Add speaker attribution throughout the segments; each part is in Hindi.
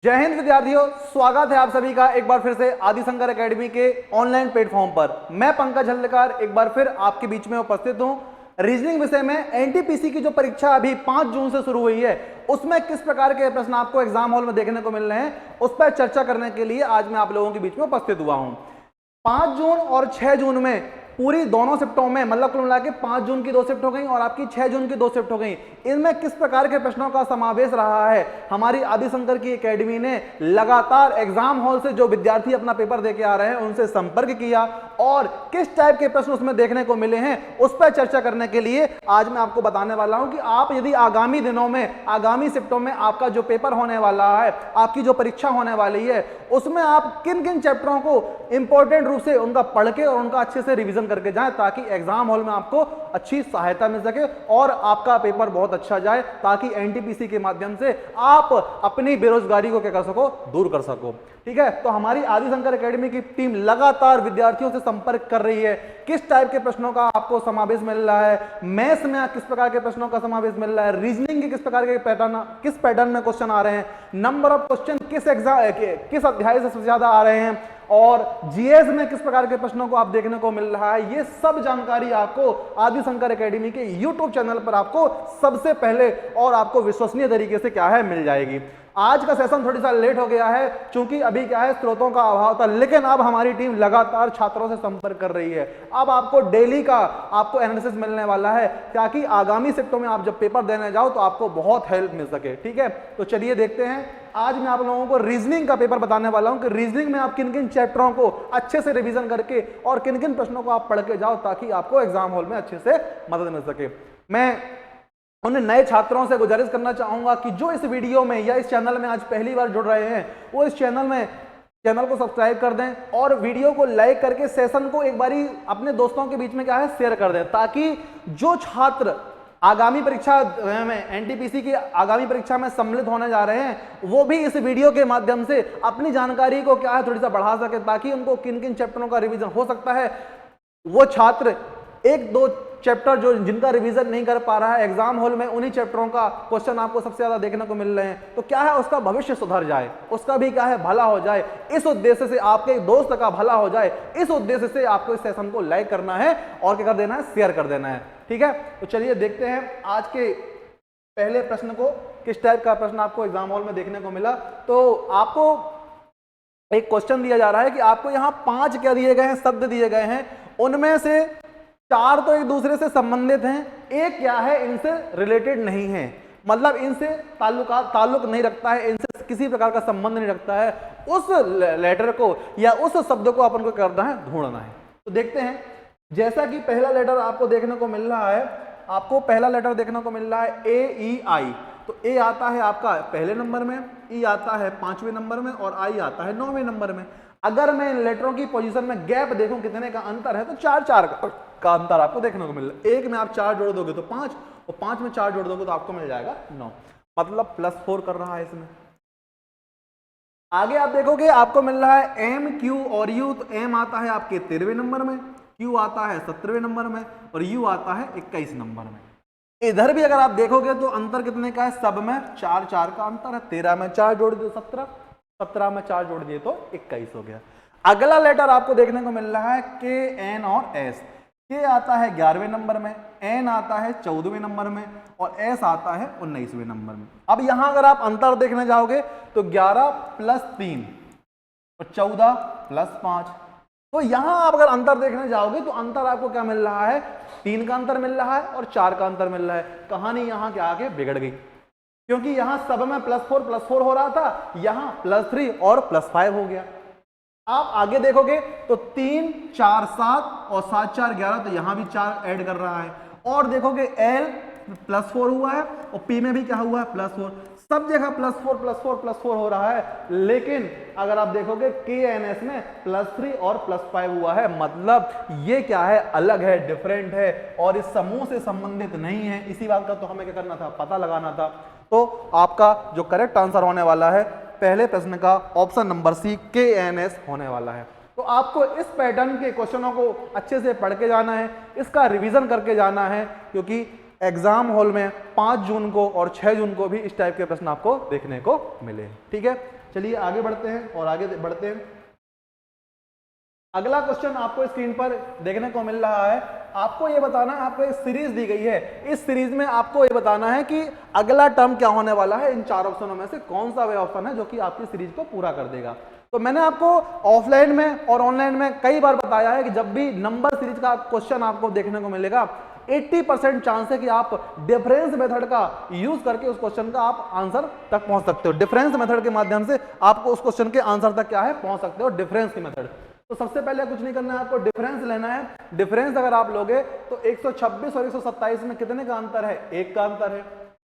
Speaker 1: जय हिंद विद्यार्थियों, स्वागत है आप सभी का एक बार फिर से आदिशंकर एकेडमी के ऑनलाइन प्लेटफॉर्म पर। मैं पंकज हल्लेकार एक बार फिर आपके बीच में उपस्थित हूं। रीजनिंग विषय में एनटीपीसी की जो परीक्षा अभी 5 जून से शुरू हुई है, उसमें किस प्रकार के प्रश्न आपको एग्जाम हॉल में देखने को मिल रहे हैं, उस पर चर्चा करने के लिए आज मैं आप लोगों के बीच में उपस्थित हुआ हूं। 5 जून और 6 जून में पूरी दोनों शिफ्टों में मतलब कुल मिला के 5 जून की 2 शिफ्ट हो गई और आपकी 6 जून की 2 शिफ्ट हो गई। इनमें किस प्रकार के प्रश्नों का समावेश रहा है, हमारी आदिशंकर की एकेडमी ने लगातार एग्जाम हॉल से जो विद्यार्थी अपना पेपर देके आ रहे हैं उनसे संपर्क किया और किस टाइप के प्रश्न उसमें देखने को मिले हैं, उस पर चर्चा करने के लिए आज मैं आपको बताने वाला हूं कि आप यदि आगामी दिनों में, आगामी शिफ्टों में आपका जो पेपर होने वाला है, आपकी जो परीक्षा होने वाली है, उसमें आप किन किन चैप्टरों को इंपॉर्टेंट रूप से उनका पढ़ के और उनका अच्छे से रिवीजन करके जाएं, ताकि एग्जाम हॉल में आपको अच्छी सहायता मिल सके और आपका पेपर बहुत अच्छा जाए, ताकि एनटीपीसी के माध्यम से आप अपनी बेरोजगारी को क्या कर सको, दूर कर सको। ठीक है, तो हमारी आदिशंकर एकेडमी की टीम लगातार विद्यार्थियों से संपर्क कर रही है। किस टाइप के प्रश्नों का आपको समावेश मिल रहा है, मैथ्स में किस प्रकार के प्रश्नों का समावेश मिल रहा है, रीजनिंग के किस प्रकार के किस पैटर्न में क्वेश्चन आ रहे हैं, नंबर ऑफ क्वेश्चन किस अध्याय से सबसे ज्यादा आ रहे हैं और जीएस में किस प्रकार के प्रश्नों को आप देखने को मिल रहा है, ये सब जानकारी आपको आदिशंकर एकेडमी के यूट्यूब चैनल पर आपको सबसे पहले और आपको विश्वसनीय तरीके से क्या है मिल जाएगी। आज का सेशन थोड़ी सा लेट हो गया है क्योंकि अभी क्या है, स्रोतों का अभाव था, लेकिन अब हमारी टीम लगातार छात्रों से संपर्क कर रही है। अब आपको डेली का आपको एनालिसिस मिलने वाला है ताकि आगामी शिफ्टों में आप जब पेपर देने जाओ तो आपको बहुत हेल्प मिल सके। ठीक है, तो चलिए देखते हैं। आज मैं आप लोगों को रीजनिंग का पेपर बताने वाला हूं कि रीजनिंग में आप किन किन चैप्टरों को अच्छे से रिवीजन करके और किन किन प्रश्नों को आप पढ़ के जाओ ताकि आपको एग्जाम हॉल में अच्छे से मदद मिल सके। मैं उन नए छात्रों से गुजारिश करना चाहूंगा कि जो इस वीडियो में या इस चैनल में आज पहली बार जुड़ रहे हैं, वो इस चैनल को सब्सक्राइब कर दें और वीडियो को लाइक करके सेशन को एक बारी अपने दोस्तों के बीच में क्या है शेयर कर दें, ताकि जो छात्र आगामी परीक्षा में एनटीपीसी की आगामी परीक्षा में सम्मिलित होने जा रहे हैं वो भी इस वीडियो के माध्यम से अपनी जानकारी को क्या है थोड़ी सा बढ़ा सके, ताकि उनको किन किन चैप्टरों का रिवीजन हो सकता है। वो छात्र 1-2 चैप्टर जो जिनका रिवीजन नहीं कर पा रहा है एग्जाम हॉल में, उन्हीं चैप्टरों का क्वेश्चन आपको सबसे ज्यादा देखने को मिल रहे हैं, तो क्या है उसका भविष्य सुधर जाए, उसका भी क्या है भला हो जाए, इस उद्देश्य से आपके दोस्त का भला हो जाए, इस उद्देश्य से आपको इस सेशन को लाइक करना है और क्या कर देना है, शेयर कर देना है। ठीक है, तो चलिए देखते हैं आज के पहले प्रश्न को, किस टाइप का प्रश्न आपको एग्जाम हॉल में देखने को मिला। तो आपको एक क्वेश्चन दिया जा रहा है कि आपको यहाँ 5 क्या दिए गए हैं, शब्द दिए गए हैं, उनमें से 4 तो एक दूसरे से संबंधित हैं, एक क्या है इनसे रिलेटेड नहीं है, मतलब इनसे ताल्लुक नहीं रखता है, इनसे किसी प्रकार का संबंध नहीं रखता है। उस लेटर को या उस शब्द को अपन को करना है, ढूंढना है। तो देखते हैं, जैसा कि पहला लेटर आपको देखने को मिल रहा है, आपको पहला लेटर देखने को मिल रहा है AEI। तो ए आता है आपका पहले नंबर में, ई आता है 5वें नंबर में और आई आता है 9वें नंबर में। अगर मैं इन लेटरों की पोजीशन में गैप देखूं कितने का अंतर है, तो 4-4 का अंतर आपको देखने को मिल रहा है। एक में आप 4 जोड़ दोगे तो 5 और 5 में 4 जोड़ दोगे तो आपको मिल जाएगा 9, मतलब +4 कर रहा है इसमें। आगे आप देखोगे आपको मिल रहा है M, Q और U। तो M आता है आपके 13वें नंबर में, Q आता है 17वें नंबर में और U आता है 21 नंबर में। इधर भी अगर आप देखोगे तो अंतर कितने का है, सब में 4-4 का अंतर है। 13 में 4 जोड़ दिए 17, 17 में 4 जोड़ दिए तो 21 हो गया। अगला लेटर आपको देखने को मिल रहा है K, N और S। K आता है 11वें नंबर में, N आता है 14वें नंबर में और S आता है 19वें नंबर में। अब यहां अगर आप अंतर देखने जाओगे तो 11 + 3 और 14 + 5। तो यहां आप अगर अंतर देखने जाओगे तो अंतर आपको क्या मिल रहा है, 3 का अंतर मिल रहा है और 4 का अंतर मिल रहा है। कहानी यहां क्या आके बिगड़ गई, क्योंकि यहां सब में +4 हो रहा था, यहां +3 और +5 हो गया। आप आगे देखोगे तो 3, 4, 7 और 7, 4, 11, तो यहां भी 4 ऐड कर रहा है। और देखोगे L +4 हुआ है और P में भी क्या हुआ है, +4। सब जगह +4 हो रहा है, लेकिन अगर आप देखोगे KNS में +3 और +5 हुआ है, मतलब ये क्या है, अलग है, डिफरेंट है और इस समूह से संबंधित नहीं है। इसी बात का तो हमें क्या करना था, पता लगाना था। तो आपका जो करेक्ट आंसर होने वाला है पहले प्रश्न का ऑप्शन नंबर C, KNS होने वाला है। तो आपको इस पैटर्न के क्वेश्चनों को अच्छे से पढ़ के जाना है, इसका रिवीजन करके जाना है, क्योंकि एग्जाम हॉल में 5 जून को और 6 जून को भी इस टाइप के प्रश्न आपको देखने को मिले। ठीक है, चलिए आगे बढ़ते हैं और आगे बढ़ते हैं। अगला क्वेश्चन आपको स्क्रीन पर देखने को मिल रहा है। आपको ये बताना है, आपको एक सीरीज दी गई है, इस सीरीज में आपको ये बताना है कि अगला टर्म क्या होने वाला है। इन 4 ऑप्शनों में से कौन सा वे ऑप्शन है जो कि आपकी सीरीज को पूरा कर देगा। तो मैंने आपको ऑफलाइन में और ऑनलाइन में कई बार बताया है कि जब भी नंबर सीरीज का क्वेश्चन आपको देखने को मिलेगा 80% चांस है कि आप डिफरेंस मेथड का यूज करके उस क्वेश्चन का आप आंसर तक पहुंच सकते हो। डिफरेंस मेथड के माध्यम से आपको उस क्वेश्चन के आंसर तक क्या है पहुंच सकते हो, डिफरेंस की मेथड। तो सबसे पहले कुछ नहीं करना है, आपको डिफरेंस लेना है। डिफरेंस अगर आप लोगे तो 126 और 127 में कितने का अंतर है? 1 का अंतर है।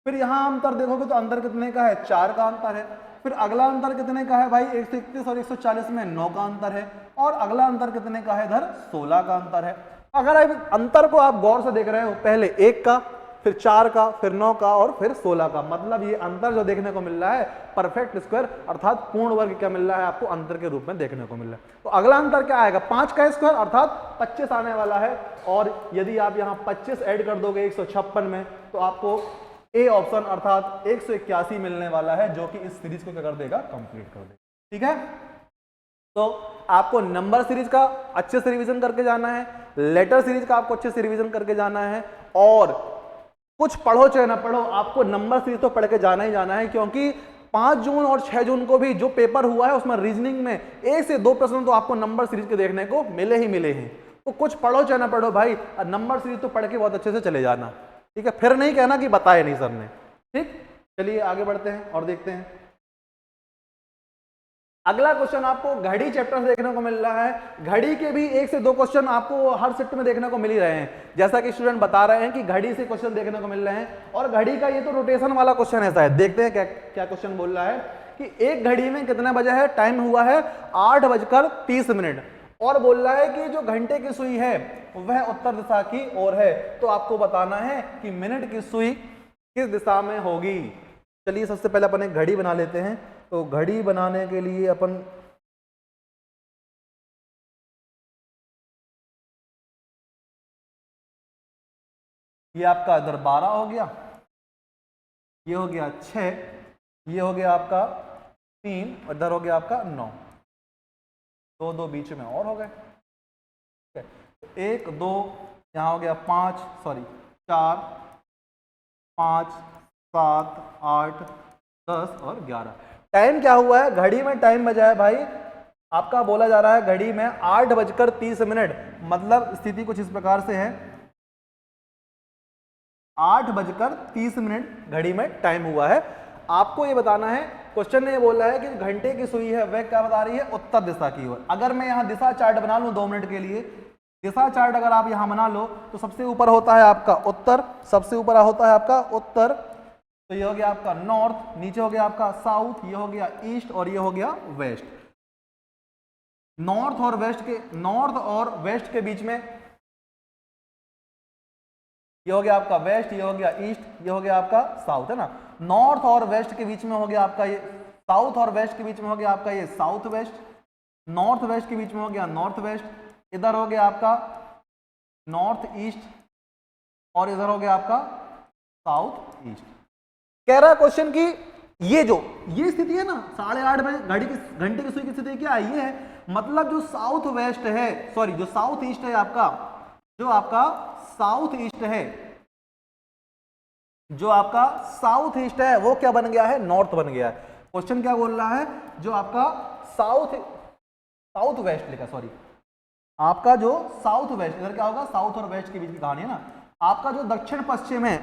Speaker 1: फिर यहां अंतर देखोगे तो अंतर कितने का है? 4 का अंतर है। फिर अगला अंतर कितने का है भाई? 131 और 140 में 9 का अंतर है। और अगला अंतर कितने का है? इधर 16 का अंतर है। अगर आप अंतर को आप गौर से देख रहे हो, पहले 1 का, फिर 4 का, फिर 9 का और फिर 16 का, मतलब ये अंतर जो देखने को मिल रहा है परफेक्ट स्क्वायर अर्थात पूर्ण वर्ग क्या मिल रहा है आपको अंतर के रूप में देखने को मिल रहा है। तो अगला अंतर क्या आएगा? 5 का स्क्वायर अर्थात 25 आने वाला है। और यदि आप यहाँ 25 ऐड कर दोगे 156 में तो आपको ए ऑप्शन अर्थात 181 मिलने वाला है, जो कि इस सीरीज को क्या कर देगा? कंप्लीट कर देगा। ठीक है, तो आपको नंबर सीरीज का अच्छे से रिवीजन करके जाना है, लेटर सीरीज का आपको अच्छे से रिवीजन करके जाना है, और कुछ पढ़ो चाहे ना पढ़ो आपको नंबर सीरीज तो पढ़ के जाना ही जाना है, क्योंकि 5 जून और 6 जून को भी जो पेपर हुआ है उसमें रीजनिंग में 1 से 2 प्रश्न तो आपको नंबर सीरीज के देखने को मिले ही मिले हैं। तो कुछ पढ़ो चाहे ना पढ़ो भाई, नंबर सीरीज तो पढ़ के बहुत अच्छे से चले जाना। ठीक है, फिर नहीं कहना कि बताए नहीं सर ने। ठीक, चलिए आगे बढ़ते हैं और देखते हैं। अगला क्वेश्चन आपको घड़ी चैप्टर से देखने को मिल रहा है। घड़ी के भी 1 से 2 क्वेश्चन आपको हर शिफ्ट में देखने को मिल ही रहे हैं, जैसा कि स्टूडेंट बता रहे हैं कि घड़ी से क्वेश्चन देखने को मिल रहे हैं। और घड़ी का ये तो रोटेशन वाला क्वेश्चन है शायद, देखते हैं क्या क्या क्वेश्चन बोल रहा है कि एक घड़ी में कितने बजे है? टाइम हुआ है 8:30 और बोल रहा है कि जो घंटे की सुई है वह उत्तर दिशा की ओर है। तो आपको बताना है कि मिनट की सुई किस दिशा में होगी। चलिए सबसे पहले अपन एक घड़ी बना लेते हैं। तो घड़ी बनाने के लिए अपन ये आपका इधर 12 हो गया, ये हो गया 6, ये हो गया आपका 3 और इधर हो गया आपका 9, 2 बीच में और हो गए। ठीक है, तो 1 2 यहाँ हो गया 5 4 5 7 8 10 और 11। टाइम क्या हुआ है? घड़ी में टाइम बजा है भाई आपका, बोला जा रहा है घड़ी में 8:30, मतलब स्थिति कुछ इस प्रकार से है 8:30 घड़ी में टाइम हुआ है। आपको ये बताना है, क्वेश्चन ने ये बोला है कि घंटे की सुई है वह क्या बता रही है? उत्तर दिशा की ओर। अगर मैं यहाँ दिशा चार्ट बना लूँ 2 मिनट के लिए, दिशा चार्ट अगर आप यहाँ बना लो तो सबसे ऊपर होता है आपका उत्तर, सबसे ऊपर होता है आपका उत्तर, तो ये हो गया आपका नॉर्थ, नीचे हो गया आपका साउथ, ये हो गया ईस्ट और ये हो गया वेस्ट। नॉर्थ और वेस्ट के बीच में ये हो गया आपका वेस्ट, ये हो गया ईस्ट, ये हो गया आपका साउथ, है ना। नॉर्थ और वेस्ट के बीच में हो गया आपका ये साउथ, और वेस्ट के बीच में हो गया आपका ये साउथ वेस्ट, नॉर्थ वेस्ट के बीच में हो गया नॉर्थ वेस्ट, इधर हो गया आपका नॉर्थ ईस्ट और इधर हो गया आपका साउथ ईस्ट। कह रहा है क्वेश्चन की ये स्थिति है ना 8:30 में घंटे की सुई की स्थिति क्या है? ये है, मतलब जो साउथ वेस्ट है, जो साउथ ईस्ट है आपका, जो आपका साउथ ईस्ट है, जो आपका साउथ ईस्ट है वो क्या बन गया है? नॉर्थ बन गया है। क्वेश्चन क्या बोल रहा है? जो आपका साउथ वेस्ट लिखा, आपका जो साउथ वेस्ट, इधर क्या होगा? साउथ और वेस्ट के बीच की कहानी है ना। आपका जो दक्षिण पश्चिम है,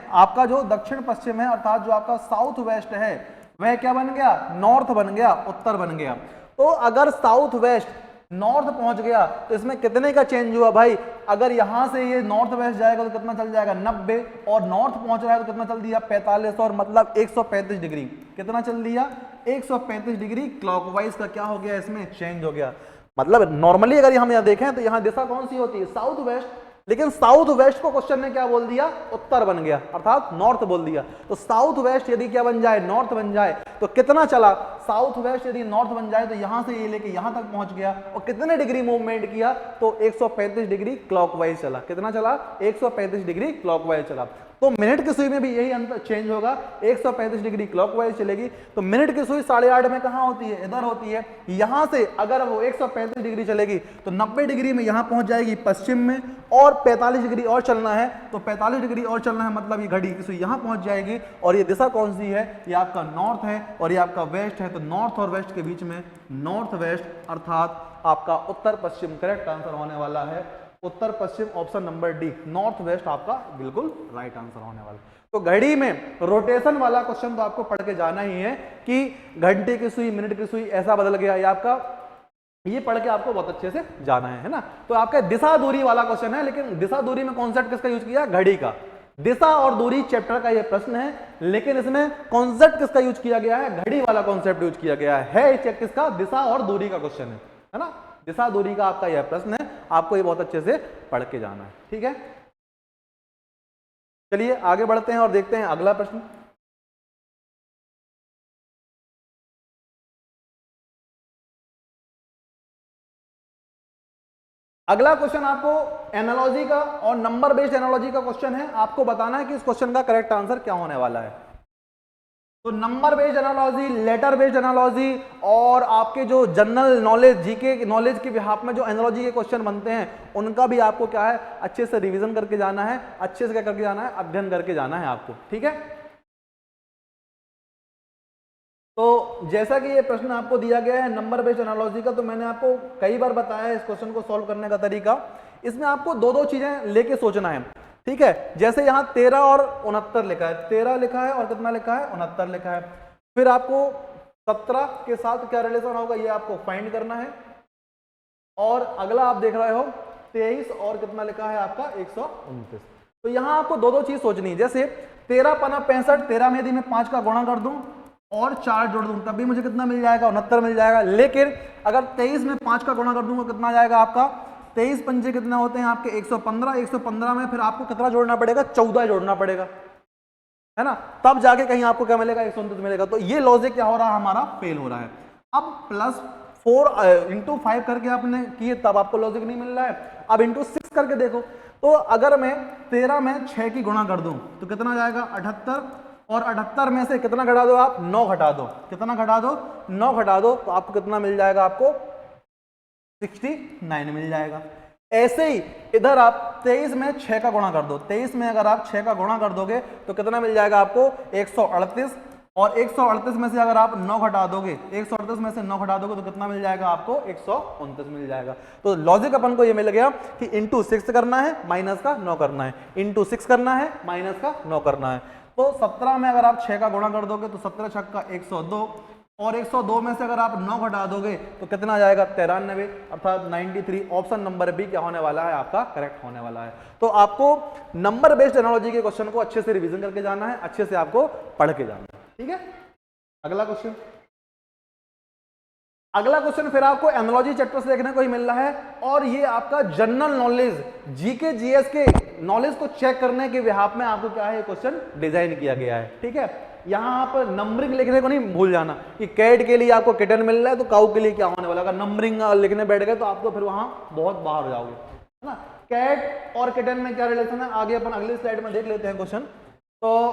Speaker 1: अर्थात जो आपका साउथ वेस्ट है वह क्या बन गया? नॉर्थ बन गया, उत्तर बन गया। तो अगर साउथ वेस्ट नॉर्थ पहुंच गया तो इसमें कितने का चेंज हुआ भाई? अगर यहां से ये नॉर्थ वेस्ट जाएगा तो कितना चल जाएगा? 90, और नॉर्थ पहुंच रहा है तो कितना चल दिया? 45, और मतलब 135 डिग्री। कितना चल दिया? 135 डिग्री क्लॉकवाइज का क्या हो गया? इसमें चेंज हो गया। मतलब नॉर्मली अगर हम यहाँ देखें तो यहाँ दिशा कौन सी होती है? साउथ वेस्ट, लेकिन साउथ वेस्ट को क्वेश्चन ने क्या बोल दिया? उत्तर बन गया, अर्थात नॉर्थ बोल दिया। तो साउथ वेस्ट यदि क्या बन जाए? नॉर्थ बन जाए तो कितना चला? साउथ वेस्ट यदि नॉर्थ बन जाए तो यहां से ये लेके यहां तक पहुंच गया, और कितने डिग्री मूवमेंट किया? तो 135 डिग्री क्लॉकवाइज चला। कितना चला? 135 डिग्री क्लॉकवाइज चला। तो मिनट की सुई में भी यही अंतर चेंज होगा, 135 डिग्री क्लॉकवाइज चलेगी, तो मिनट की सुई 8:30 में कहाँ होती है, इधर होती है। यहां से अगर वो 135 डिग्री चलेगी तो 90 डिग्री में यहां पहुंच जाएगी पश्चिम में, और 45 डिग्री और चलना है तो 45 डिग्री और चलना है, मतलब ये घड़ी की सुई यहां पहुंच जाएगी। और ये दिशा कौन सी है, ये आपका नॉर्थ है और ये आपका वेस्ट है, तो नॉर्थ और वेस्ट के बीच में नॉर्थ वेस्ट अर्थात आपका उत्तर पश्चिम करेक्ट आंसर होने वाला है। उत्तर पश्चिम option number D, north west आपका बिल्कुल राइट आंसर होने वाला। तो घड़ी में रोटेशन वाला क्वेश्चन तो आपको पढ़ के जाना ही है कि घंटे की सुई मिनट की सुई ऐसा बदल गया, ये आपका ये पढ़ के आपको बहुत अच्छे से जाना है ना। तो आपका दिशा दूरी वाला क्वेश्चन है, लेकिन दिशा दूरी में कॉन्सेप्ट किसका यूज किया, घड़ी का। दिशा और दूरी चैप्टर का ये प्रश्न है, लेकिन इसमें कॉन्सेप्ट किसका यूज किया गया है, घड़ी वाला कॉन्सेप्ट यूज किया गया है। किसका, दिशा और दूरी का क्वेश्चन है ना। दिशा दूरी का आपका यह प्रश्न है, आपको ये बहुत अच्छे से पढ़ के जाना है, ठीक है। चलिए आगे बढ़ते हैं और देखते हैं अगला प्रश्न। अगला क्वेश्चन आपको एनालॉजी का और नंबर बेस्ड एनालॉजी का क्वेश्चन है। आपको बताना है कि इस क्वेश्चन का करेक्ट आंसर क्या होने वाला है। तो number based analogy, letter based analogy और आपके जो जनरल नॉलेज जीके नॉलेज के बिहाफ में जो एनालॉजी के क्वेश्चन बनते हैं, उनका भी आपको क्या है, अच्छे से रिवीजन करके जाना है, अच्छे से क्या करके जाना है, अध्ययन करके जाना है आपको, ठीक है। तो जैसा कि ये प्रश्न आपको दिया गया है नंबर बेस्ड एनालॉजी का, तो मैंने आपको कई बार बताया है इस क्वेश्चन को सॉल्व करने का तरीका। इसमें आपको दो दो चीजें लेके सोचना है, ठीक है। जैसे यहाँ 13 और 69 लिखा है, 13 लिखा है और कितना लिखा है, 69 लिखा है। फिर आपको 17 के साथ क्या रिलेशन होगा, ये आपको फाइंड करना है। और अगला आप देख रहे हो 23 और कितना लिखा है आपका 129। तो यहाँ आपको दो दो चीज सोचनी है। जैसे 13 पना 65, 13 में यदि मैं 5 का गुणा कर दूं और 4 जोड़ दूं तब भी मुझे कितना मिल जाएगा, 69 मिल जाएगा। लेकिन अगर 23 में 5 का गुणा कर दूंगा कितना आ जाएगा आपका, 23 पंजे कितना होते हैं आपके 115, 115 में फिर आपको कितना जोड़ना पड़ेगा, 14 जोड़ना पड़ेगा, है ना। तब जाके कहीं आपको क्या मिलेगा, 129 मिलेगा। तो ये लॉजिक क्या हो रहा है, हमारा फेल हो रहा है। अब +4 इंटू 5 करके आपने किए तब आपको लॉजिक नहीं मिल रहा है। अब इंटू 6 करके देखो, तो अगर मैं 13 में 6 की गुणा कर दूं तो कितना जाएगा 78, और 78 में से कितना घटा दो आप, 9 घटा दो, कितना घटा दो, 9 घटा दो, तो आपको कितना मिल जाएगा, आपको 69 मिल जाएगा। ऐसे ही इधर आप 23 में 6 का गुणा कर दो, 23 में अगर आप 6 का गुणा कर दोगे तो कितना मिल जाएगा आपको 138, और 138 में से अगर आप 9 घटा दोगे, 138 में से 9 घटा दोगे तो कितना मिल जाएगा आपको 129 मिल जाएगा। तो लॉजिक अपन को ये मिल गया कि इंटू 6 करना है, माइनस का 9 करना है, इंटू 6 करना है, माइनस का 9 करना है। तो 17 में अगर आप 6 का गुणा कर दोगे तो 17 छक्का 102, और 102 में से अगर आप 9 घटा दोगे तो कितना जाएगा 93, अर्थात 93। ऑप्शन नंबर बी क्या होने वाला है, आपका करेक्ट होने वाला है। तो आपको नंबर बेस्ड एनालॉजी के क्वेश्चन को अच्छे से रिवीजन करके जाना है, अच्छे से आपको पढ़ के जाना है, ठीक है। अगला क्वेश्चन, अगला क्वेश्चन फिर आपको एनालॉजी चैप्टर से देखने को ही मिल रहा है, और ये आपका जनरल नॉलेज जीके जीएस के नॉलेज को चेक करने के बिहाफ में आपको क्या है, ये क्वेश्चन डिजाइन किया गया है, ठीक है। यहां आप नंबरिंग लिखने को नहीं भूल जाना कि कैट के लिए आपको किटन मिल रहा है तो काऊ के लिए क्या होने वाला। अगर नंबरिंग लिखने बैठ गए तो आप तो फिर वहां बहुत बाहर हो जाओगे, है ना। कैट और किटन में क्या रिलेशन है, आगे अपन अगली स्लाइड में देख लेते हैं क्वेश्चन। तो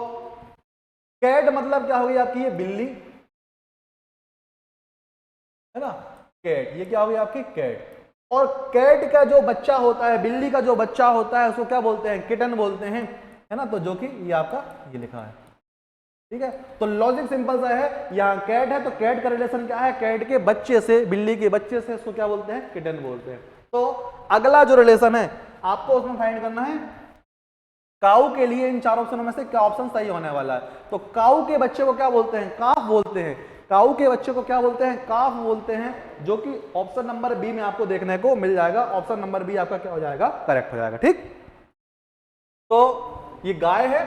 Speaker 1: कैट मतलब क्या होगी आपकी, ये बिल्ली है ना, कैट, ये क्या होगी आपकी कैट। और कैट का जो बच्चा होता है, बिल्ली का जो बच्चा होता है उसको क्या बोलते हैं, किटन बोलते हैं, है ना। तो जो कि ये आपका ये लिखा है, ठीक है। तो लॉजिक सिंपल सा है, यहाँ कैट है तो कैट का रिलेशन क्या है, कैट के बच्चे से, बिल्ली के बच्चे से, उसको क्या बोलते हैं, किटन बोलते हैं। तो अगला जो रिलेशन है आपको उसमें फाइंड करना है, काऊ के लिए इन 4 ऑप्शनों में से क्या ऑप्शन सही होने वाला है। तो काऊ के बच्चे को क्या बोलते हैं, काफ बोलते हैं। काऊ के बच्चे को क्या बोलते हैं, काफ बोलते हैं, जो कि ऑप्शन नंबर बी में आपको देखने को मिल जाएगा। ऑप्शन नंबर बी आपका क्या हो जाएगा, करेक्ट हो जाएगा, ठीक। तो ये गाय है,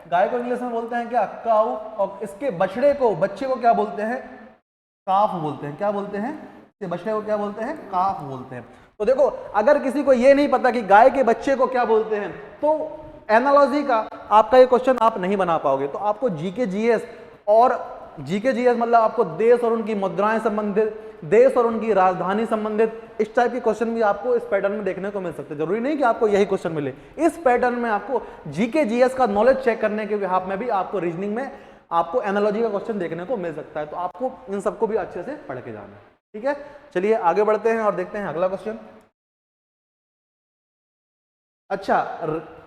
Speaker 1: गाय को इंग्लिश में बोलते हैं क्या, काऊ, और इसके बछड़े को, बच्चे को क्या बोलते हैं, काफ बोलते हैं। क्या बोलते हैं, इसके बछड़े को क्या बोलते हैं, काफ बोलते हैं। तो देखो अगर किसी को ये नहीं पता कि गाय के बच्चे को क्या बोलते हैं, तो एनालॉजी का आपका ये क्वेश्चन आप नहीं बना पाओगे। तो आपको जीके जीएस, और जीके जीएस मतलब आपको देश और उनकी मुद्राएं संबंधित, देश और उनकी राजधानी संबंधित, इस टाइप के क्वेश्चन भी आपको इस पैटर्न में देखने को मिल सकते हैं। जरूरी नहीं कि आपको यही क्वेश्चन मिले, इस पैटर्न में आपको जीके जीएस का नॉलेज चेक करने के बिहाफ में भी आपको रीजनिंग में आपको एनालॉजी का क्वेश्चन देखने को मिल सकता है। तो आपको इन सबको भी अच्छे से पढ़ के जाना है, ठीक है। चलिए आगे बढ़ते हैं और देखते हैं अगला क्वेश्चन। अच्छा,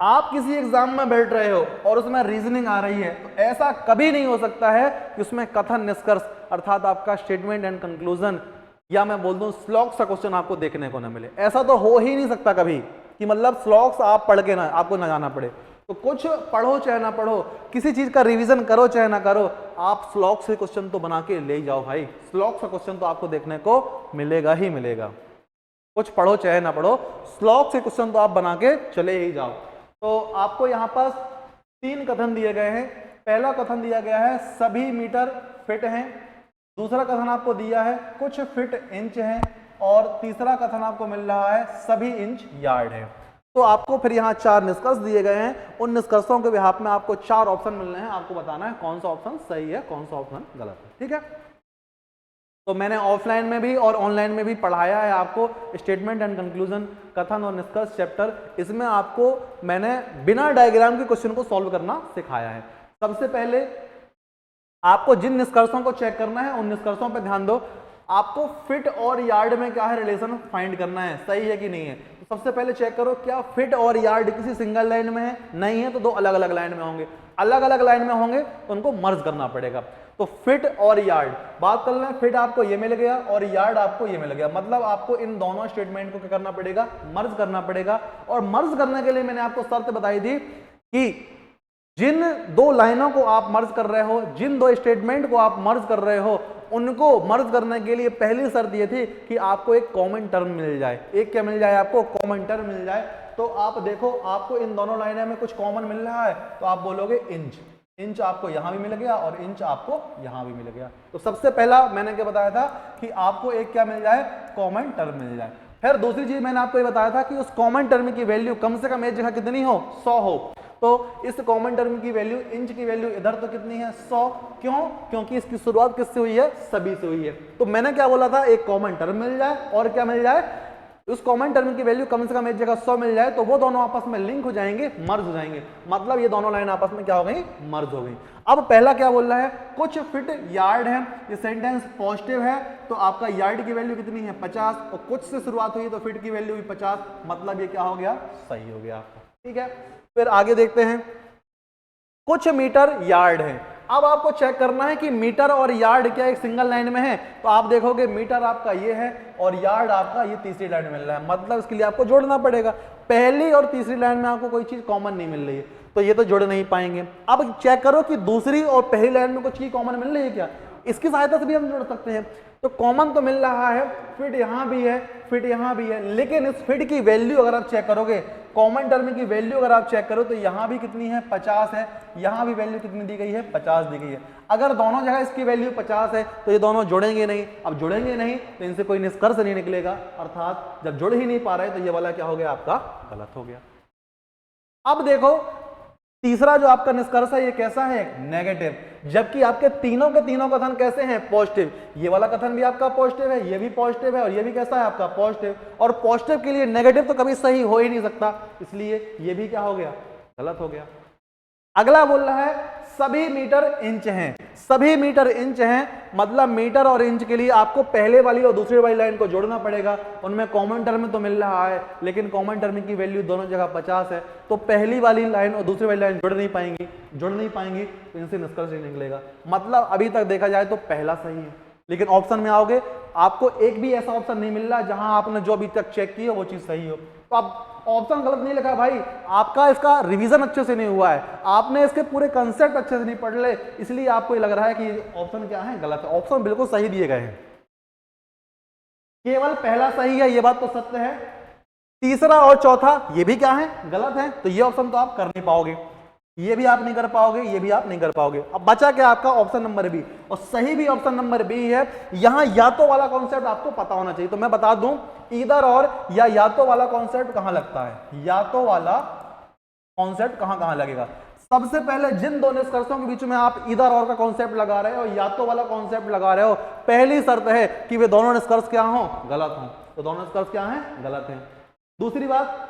Speaker 1: आप किसी एग्जाम में बैठ रहे हो और उसमें रीजनिंग आ रही है, तो ऐसा कभी नहीं हो सकता है कि उसमें कथन निष्कर्ष अर्थात आपका स्टेटमेंट एंड कंक्लूजन या मैं बोल दूं श्लोक का क्वेश्चन आपको देखने को ना मिले। ऐसा तो हो ही नहीं सकता कभी कि मतलब श्लोक आप पढ़ के ना आपको ना जाना पड़े। तो कुछ पढ़ो चाहे ना पढ़ो, किसी चीज का रिवीजन करो चाहे ना करो, आप श्लोक से क्वेश्चन तो बना के ले जाओ भाई। श्लोक का क्वेश्चन तो आपको देखने को मिलेगा ही मिलेगा, कुछ पढ़ो चाहे ना पढ़ो, श्लोक से क्वेश्चन तो आप बना के चले ही जाओ। तो आपको यहाँ पास 3 कथन दिए गए हैं। पहला कथन दिया गया है सभी मीटर फिट हैं, दूसरा कथन आपको दिया है कुछ फिट इंच हैं, और तीसरा कथन आपको मिल रहा है सभी इंच यार्ड है। तो आपको फिर यहाँ 4 निष्कर्ष दिए गए हैं। उन निष्कर्षों के बिहाफ में आपको 4 ऑप्शन मिल रहे हैं, आपको बताना है कौन सा ऑप्शन सही है कौन सा ऑप्शन गलत है, ठीक है। तो मैंने ऑफलाइन में भी और ऑनलाइन में भी पढ़ाया है आपको स्टेटमेंट एंड कंक्लूजन, कथन और निष्कर्ष चैप्टर। इसमें आपको मैंने बिना डायग्राम के क्वेश्चन को सॉल्व करना सिखाया है। सबसे पहले आपको जिन निष्कर्षों को चेक करना है उन निष्कर्षों पर ध्यान दो। आपको फिट और यार्ड में क्या है रिलेशन फाइंड करना है, सही है कि नहीं है। तो सबसे पहले चेक करो क्या फिट और यार्ड किसी सिंगल लाइन में है, नहीं है तो 2 अलग अलग लाइन में होंगे। अलग अलग लाइन में होंगे तो उनको मर्ज करना पड़ेगा। तो फिट और यार्ड बात कर लें, फिट आपको ये मिल गया और यार्ड आपको ये मिल गया, मतलब आपको इन दोनों स्टेटमेंट को क्या करना पड़ेगा, मर्ज करना पड़ेगा। और मर्ज करने के लिए मैंने आपको शर्त बताई थी कि जिन 2 लाइनों को आप मर्ज कर रहे हो, जिन 2 स्टेटमेंट को आप मर्ज कर रहे हो, उनको मर्ज करने के लिए पहली शर्त ये थी कि आपको एक कॉमन टर्म मिल जाए। एक क्या मिल जाए, आपको कॉमन टर्म मिल जाए। तो आप देखो आपको इन दोनों लाइनों में कुछ कॉमन मिल रहा है, तो आप बोलोगे इंच। इंच आपको यहां भी मिल गया और इंच आपको यहां भी मिल गया। तो सबसे पहला मैंने क्या बताया था कि आपको एक क्या मिल जाए, कॉमन टर्म मिल जाए। फिर दूसरी चीज मैंने आपको ये बताया था कि उस कॉमन टर्म की वैल्यू कम से कम एक जगह कितनी हो, 100 हो। तो इस कॉमन टर्म की वैल्यू, इंच की वैल्यू इधर तो कितनी है, 100। क्यों? क्योंकि इसकी शुरुआत किससे हुई है, सभी से हुई है। तो मैंने क्या बोला था, एक कॉमन टर्म मिल जाए और क्या मिल जाए, उस कॉमन टर्म की वैल्यू कम से कम एक जगह 100 मिल जाए, तो वो दोनों आपस में लिंक हो जाएंगे, मर्ज हो जाएंगे। मतलब ये दोनों लाइन आपस में क्या हो गई, मर्ज हो गई। अब पहला क्या बोल रहा है, कुछ फिट यार्ड है। ये सेंटेंस पॉजिटिव है तो आपका यार्ड की वैल्यू कितनी है, 50, और कुछ से शुरुआत हुई तो फिट की वैल्यू भी 50, मतलब ये क्या हो गया, सही हो गया आपका, ठीक है। फिर आगे देखते हैं, कुछ मीटर यार्ड है। अब आपको चेक करना है कि मीटर और यार्ड क्या एक सिंगल लाइन में है। तो आप देखोगे मीटर आपका ये है और यार्ड आपका ये तीसरी लाइन में मिल रहा है, मतलब इसके लिए आपको जोड़ना पड़ेगा। पहली और तीसरी लाइन में आपको कोई चीज कॉमन नहीं मिल रही है तो ये तो जोड़ नहीं पाएंगे। अब चेक करो कि दूसरी और पहली लाइन में कुछ चीज कॉमन मिल रही है क्या, इसकी सहायता से भी हम जोड़ सकते हैं। तो कॉमन तो मिल रहा है, फिट यहां भी है, फिट यहां भी है, लेकिन इस फिट की वैल्यू अगर आप चेक करोगे, कॉमन टर्म की वैल्यू अगर आप चेक करो तो यहां भी कितनी है, 50 है, यहां भी वैल्यू कितनी दी गई है, 50 दी गई है। अगर दोनों जगह इसकी वैल्यू 50 है तो ये दोनों जुड़ेंगे नहीं। अब जुड़ेंगे नहीं तो इनसे कोई निष्कर्ष नहीं निकलेगा, अर्थात जब जुड़ ही नहीं पा रहे तो ये वाला क्या हो गया, आपका गलत हो गया। अब देखो तीसरा जो आपका निष्कर्ष है ये कैसा है, नेगेटिव, जबकि आपके तीनों के तीनों कथन कैसे हैं, पॉजिटिव। ये वाला कथन भी आपका पॉजिटिव है, ये भी पॉजिटिव है और ये भी कैसा है आपका पॉजिटिव। और पॉजिटिव के लिए नेगेटिव तो कभी सही हो ही नहीं सकता, इसलिए ये भी क्या हो गया, गलत हो गया। अगला बोल रहा है सभी मीटर इंच हैं। सभी मीटर इंच हैं मतलब मीटर और इंच के लिए आपको पहले वाली और दूसरी वाली लाइन को जोड़ना पड़ेगा। उनमें कॉमन टर्म तो मिल रहा है लेकिन कॉमन टर्म की वैल्यू दोनों जगह 50 है, तो पहली वाली लाइन और दूसरी वाली लाइन जुड़ नहीं पाएंगी तो इनसे निष्कर्ष नहीं निकलेगा। मतलब अभी तक देखा जाए तो पहला सही है, लेकिन ऑप्शन में आओगे आपको एक भी ऐसा ऑप्शन नहीं मिल रहा जहां आपने जो अभी तक चेक किया वो चीज सही हो। तो अब ऑप्शन गलत नहीं लिखा भाई, आपका इसका रिवीजन अच्छे से नहीं हुआ है, आपने इसके पूरे कंसेप्ट अच्छे से नहीं पढ़ ले, इसलिए आपको ये लग रहा है कि ऑप्शन क्या है, गलत है। ऑप्शन बिल्कुल सही दिए गए हैं, केवल पहला सही है, ये बात तो सत्य है। तीसरा और चौथा ये भी क्या है, गलत है। तो ये ऑप्शन तो आप कर नहीं पाओगे, ये भी आप नहीं कर पाओगे, ये भी आप नहीं कर पाओगे। अब बचा क्या आपका ऑप्शन नंबर बी, और सही भी ऑप्शन नंबर बी है। यहां या तो वाला कॉन्सेप्ट आपको पता होना चाहिए, तो मैं बता दूं इधर और या तो वाला कॉन्सेप्ट कहां लगता है, या तो वाला कॉन्सेप्ट कहां लगेगा। सबसे पहले जिन दो निष्कर्षों के बीच में आप इधर और का कॉन्सेप्ट लगा रहे हो या तो वाला कॉन्सेप्ट लगा रहे हो, पहली शर्त है कि वे दोनों निष्कर्ष क्या हो, गलत हो। तो दोनों निष्कर्ष क्या हैं, गलत हैं। दूसरी बात,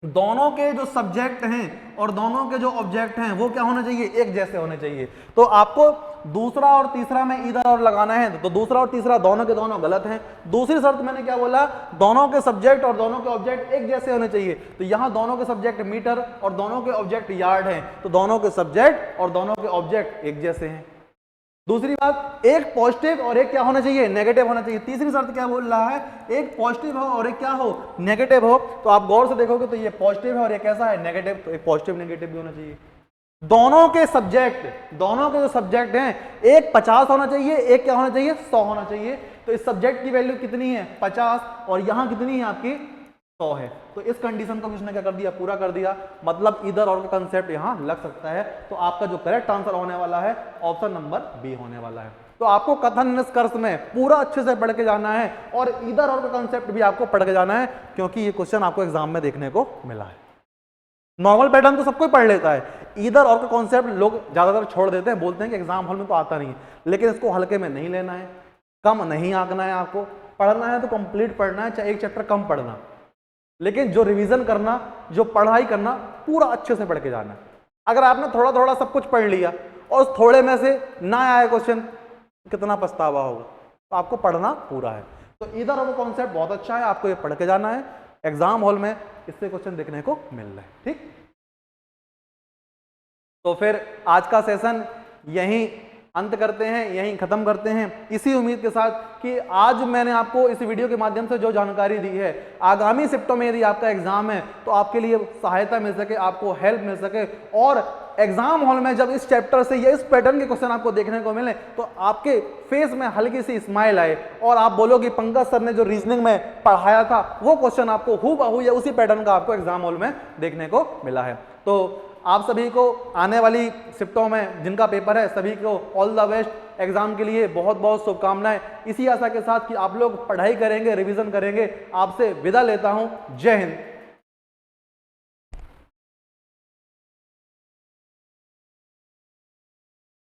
Speaker 1: दोनों के जो सब्जेक्ट हैं और दोनों के जो ऑब्जेक्ट हैं वो क्या होने चाहिए, एक जैसे होने चाहिए। तो आपको दूसरा और तीसरा में इधर और लगाना है, तो दूसरा और तीसरा दोनों के दोनों गलत हैं। दूसरी शर्त मैंने क्या बोला, दोनों के सब्जेक्ट और दोनों के ऑब्जेक्ट एक जैसे होने चाहिए। तो यहां दोनों के सब्जेक्ट मीटर और दोनों के ऑब्जेक्ट यार्ड हैं, तो दोनों के सब्जेक्ट और दोनों के ऑब्जेक्ट एक जैसे हैं। दूसरी बात, एक पॉजिटिव और एक क्या होना चाहिए, नेगेटिव होना चाहिए। तीसरी शर्त क्या बोल रहा है, एक पॉजिटिव हो और एक क्या हो, नेगेटिव हो। तो आप गौर से देखोगे तो ये पॉजिटिव है और ये कैसा है, नेगेटिव। तो एक पॉजिटिव नेगेटिव भी होना चाहिए। दोनों के सब्जेक्ट, दोनों के जो सब्जेक्ट हैं, एक 50 होना चाहिए, एक क्या होना चाहिए, 100 होना चाहिए। तो इस सब्जेक्ट की वैल्यू कितनी है, 50, और यहां कितनी है आपकी, 100 है। तो इस कंडीशन को उसने क्या कर दिया, पूरा कर दिया। मतलब इधर और का कंसेप्ट यहां लग सकता है। तो आपका जो करेक्ट आंसर होने वाला है ऑप्शन नंबर बी होने वाला है। तो आपको कथन निष्कर्ष में पूरा अच्छे से पढ़ के जाना है और इधर और का कंसेप्ट भी आपको पढ़ के जाना है, क्योंकि ये क्वेश्चन आपको एग्जाम में देखने को मिला है। नॉर्मल पैटर्न तो सबको पढ़ लेता है, इधर और का कॉन्सेप्ट लोग ज्यादातर छोड़ देते हैं, बोलते हैं कि एग्जाम हॉल में तो आता नहीं है। लेकिन इसको हल्के में नहीं लेना है, कम नहीं आंकना है। आपको पढ़ना है तो कंप्लीट पढ़ना है, चाहे एक चैप्टर कम पढ़ना, लेकिन जो रिवीजन करना, जो पढ़ाई करना, पूरा अच्छे से पढ़ के जाना है। अगर आपने थोड़ा थोड़ा सब कुछ पढ़ लिया और थोड़े में से ना आया क्वेश्चन, कितना पछतावा होगा। तो आपको पढ़ना पूरा है। तो इधर और कॉन्सेप्ट बहुत अच्छा है, आपको ये पढ़ के जाना है। एग्जाम हॉल में इससे क्वेश्चन देखने को मिल रहा है। ठीक, तो फिर आज का सेशन यहीं अंत करते हैं, यहीं खत्म करते हैं, इसी उम्मीद के साथ कि आज मैंने आपको इस वीडियो के माध्यम से जो जानकारी दी है, आगामी शिफ्टों में यदि आपका एग्जाम है तो आपके लिए सहायता मिल सके, आपको हेल्प मिल सके। और एग्जाम हॉल में जब इस चैप्टर से या इस पैटर्न के क्वेश्चन आपको देखने को मिले तो आपके फेस में हल्की सी स्माइल आए और आप बोलो कि पंकज सर ने जो रीजनिंग में पढ़ाया था वो क्वेश्चन आपको हूबहू या उसी पैटर्न का आपको एग्जाम हॉल में देखने को मिला है। तो आप सभी को आने वाली शिफ्टों में जिनका पेपर है, सभी को ऑल द बेस्ट। एग्जाम के लिए बहुत बहुत शुभकामनाएं। इसी आशा के साथ कि आप लोग पढ़ाई करेंगे, रिवीजन करेंगे। आपसे विदा लेता हूं। जय हिंद।